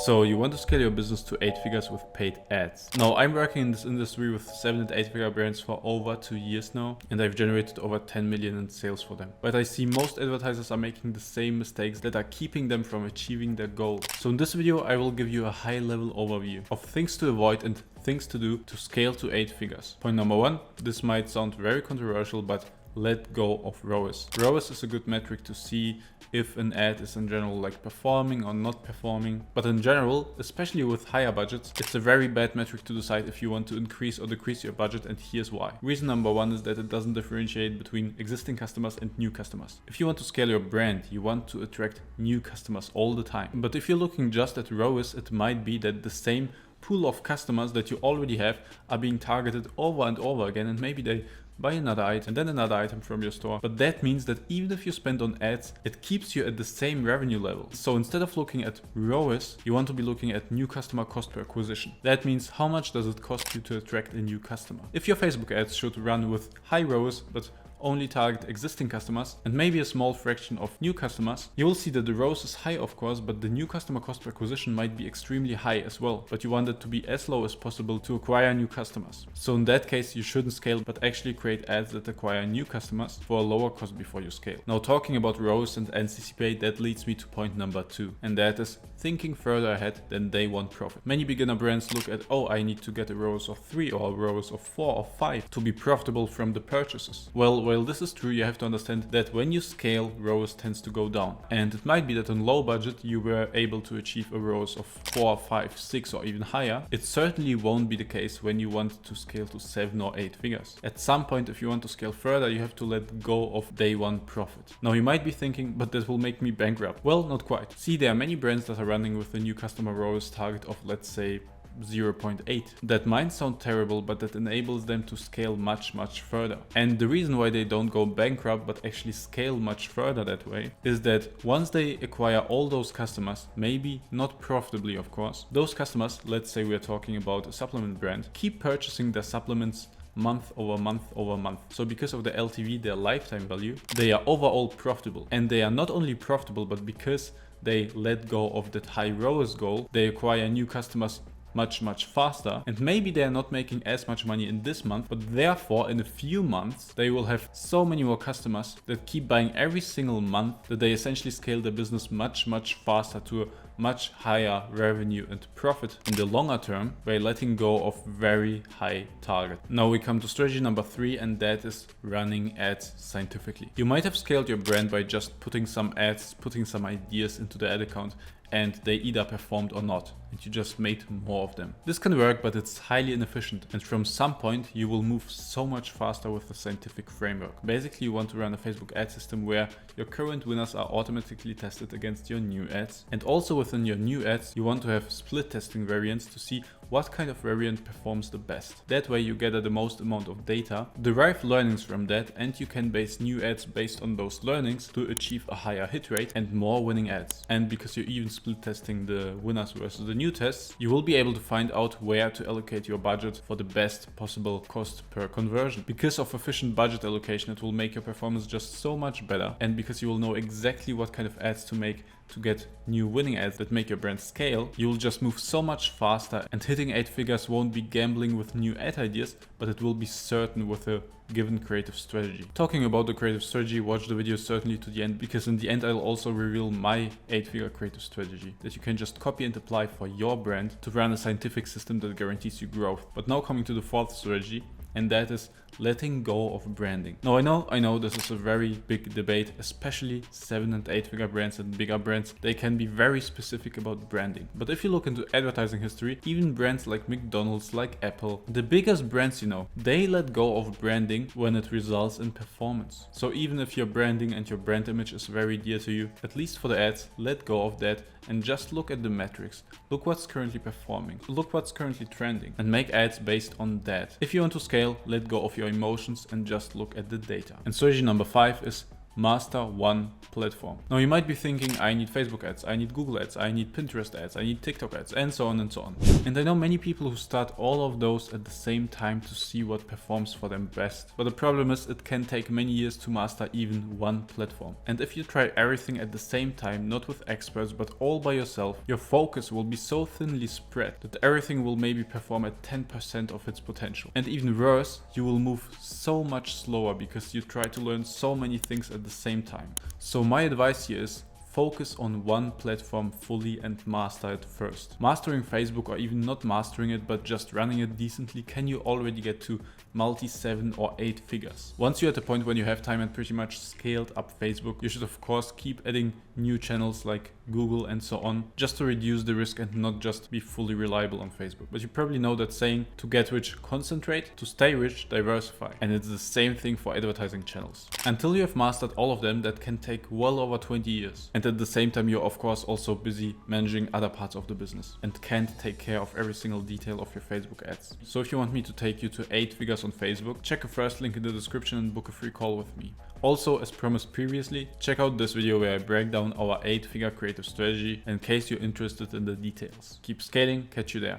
So you want to scale your business to 8 figures with paid ads. Now I'm working in this industry with 7 and 8 figure brands for over 2 years now, and I've generated over 10 million in sales for them. But I see most advertisers are making the same mistakes that are keeping them from achieving their goal. So in this video I will give you a high level overview of things to avoid and things to do to scale to 8 figures. Point number 1, this might sound very controversial, but let go of ROAS. ROAS is a good metric to see if an ad is in general like performing or not performing. But in general, especially with higher budgets, it's a very bad metric to decide if you want to increase or decrease your budget, and here's why. Reason number 1 is that it doesn't differentiate between existing customers and new customers. If you want to scale your brand, you want to attract new customers all the time. But if you're looking just at ROAS, it might be that the same pool of customers that you already have are being targeted over and over again, and maybe they buy another item and then another item from your store. But that means that even if you spend on ads, it keeps you at the same revenue level. So instead of looking at ROAS, you want to be looking at new customer cost per acquisition. That means how much does it cost you to attract a new customer. If your Facebook ads should run with high ROAS but only target existing customers and maybe a small fraction of new customers, you will see that the ROAS is high of course, but the new customer cost per acquisition might be extremely high as well. But you want it to be as low as possible to acquire new customers. So in that case, you shouldn't scale, but actually create ads that acquire new customers for a lower cost before you scale. Now talking about ROAS and NCCPA, that leads me to point number 2, and that is thinking further ahead than day one profit. Many beginner brands look at, oh, I need to get a ROAS of 3 or a ROAS of 4 or 5 to be profitable from the purchases. Well, this is true, you have to understand that when you scale, ROAS tends to go down. And it might be that on low budget, you were able to achieve a ROAS of 4, 5, 6 or even higher. It certainly won't be the case when you want to scale to 7 or 8 figures. At some point, if you want to scale further, you have to let go of day one profit. Now you might be thinking, but that will make me bankrupt. Well, not quite. See, there are many brands that are running with a new customer ROAS target of, let's say, 0.8. That might sound terrible, but that enables them to scale much further. And the reason why they don't go bankrupt but actually scale much further that way is that once they acquire all those customers, maybe not profitably of course, those customers, let's say we're talking about a supplement brand, keep purchasing their supplements month over month over month. So because of the LTV, their lifetime value, they are overall profitable. And they are not only profitable, but because they let go of that high ROAS goal, they acquire new customers much faster, and maybe they are not making as much money in this month, but therefore in a few months they will have so many more customers that keep buying every single month that they essentially scale their business much faster to a much higher revenue and profit in the longer term by letting go of very high target. Now we come to strategy number 3, and that is running ads scientifically. You might have scaled your brand by just putting some ads, putting some ideas into the ad account, and they either performed or not, and you just made more of them. This can work, but it's highly inefficient, and from some point you will move so much faster with a scientific framework. Basically, you want to run a Facebook ad system where your current winners are automatically tested against your new ads, and also within your new ads you want to have split testing variants to see what kind of variant performs the best. That way you gather the most amount of data, derive learnings from that, and you can base new ads based on those learnings to achieve a higher hit rate and more winning ads. And because you're even split testing the winners versus the new tests, you will be able to find out where to allocate your budget for the best possible cost per conversion. Because of efficient budget allocation, it will make your performance just so much better, and because you will know exactly what kind of ads to make to get new winning ads that make your brand scale, you will just move so much faster, and hitting 8 figures won't be gambling with new ad ideas, but it will be certain with a given creative strategy. Talking about the creative strategy, watch the video certainly to the end, because in the end I'll also reveal my 8-figure creative strategy that you can just copy and apply for your brand to run a scientific system that guarantees you growth. But now coming to the 4th strategy, and that is letting go of branding. Now I know this is a very big debate, especially 7 and 8 figure brands and bigger brands. They can be very specific about branding. But if you look into advertising history, even brands like McDonald's, like Apple, the biggest brands you know, they let go of branding when it results in performance. So even if your branding and your brand image is very dear to you, at least for the ads, let go of that and just look at the metrics. Look what's currently performing. Look what's currently trending and make ads based on that. If you want to scale, let go of your emotions and just look at the data. And strategy number 5 is master one platform. Now you might be thinking, I need Facebook ads, I need Google ads, I need Pinterest ads, I need TikTok ads, and so on and so on. And I know many people who start all of those at the same time to see what performs for them best. But the problem is it can take many years to master even one platform. And if you try everything at the same time, not with experts, but all by yourself, your focus will be so thinly spread that everything will maybe perform at 10% of its potential. And even worse, you will move so much slower because you try to learn so many things at the same time. So my advice here is focus on one platform fully and master it first. Mastering Facebook, or even not mastering it but just running it decently, can you already get to multi 7 or 8 figures. Once you're at the point when you have time and pretty much scaled up Facebook, you should of course keep adding new channels like Google and so on, just to reduce the risk and not just be fully reliable on Facebook. But you probably know that saying, to get rich, concentrate, to stay rich, diversify. And it's the same thing for advertising channels. Until you have mastered all of them, that can take well over 20 years. And at the same time, you're of course also busy managing other parts of the business and can't take care of every single detail of your Facebook ads. So if you want me to take you to 8 figures on Facebook, check the first link in the description and book a free call with me. Also, as promised previously, check out this video where I break down our 8-figure creative strategy in case you're interested in the details. Keep scaling, catch you there.